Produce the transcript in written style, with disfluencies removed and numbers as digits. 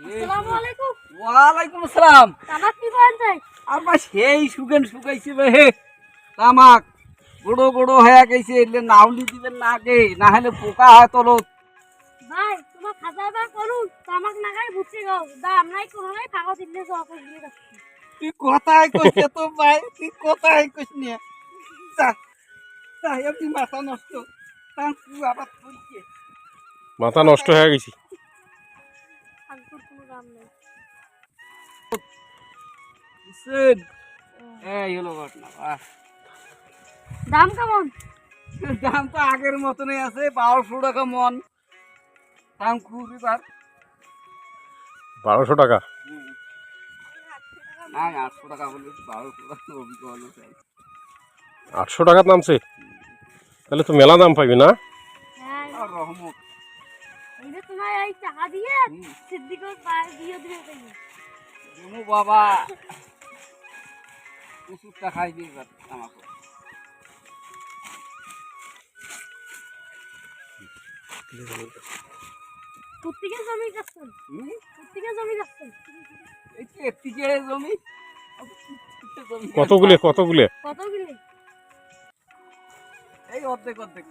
আসসালামু আলাইকুম। ওয়ালাইকুম আসসালাম। তামাক কি পান যায়? আর ভাই সেই সুগেন শুকাইছে বে হে তামাক গোড়ো গোড়ো হয়ে গেছে, এলে নাউলি দিবেন না আগে, না হলে পোকা হয় তলো। ভাই তোমার খাজা বা করুন তামাক নাগাই বুঝছি গো দাম নাই কোনো নাই কাগজ দিলে তো অফিস দিয়ে যাচ্ছি। তুই কোথায় কইছে তো ভাই, তুই কোথায় কইস নিয়ে যা যা, এমনি মাথা নষ্ট। তুই আবার তুলছে মাথা নষ্ট হয়ে গেছি। ফালতুর কোনো দাম নেই। বুঝছেন? এই হলো ঘটনা। বাহ, দাম কেমন? দাম তো আগের মতনই আছে, 1200 টাকা মন। দাম খুব এবার 1200 টাকা। না 800 টাকা বলে 1200 টাকা অভিজ্ঞ চাই। 800 টাকার নামছে, তাহলে তো মেলা দাম পাইবি না? হ্যাঁ আর রহমত। এই যে তোমার এই টাকা দিয়ে সিদ্দিকের পায়ে দিয়ে দিবে তাই। জমু বাবা ওষুধটা খাই দিয়ে এবার আমাকে। কুত্তিকে জমি যাচ্ছেন, কুত্তিকে জমি যাচ্ছেন। এই তো এদিকে জমি, কতগুলো কতগুলো? কত কিলে? এই অর্ধেক অর্ধেক।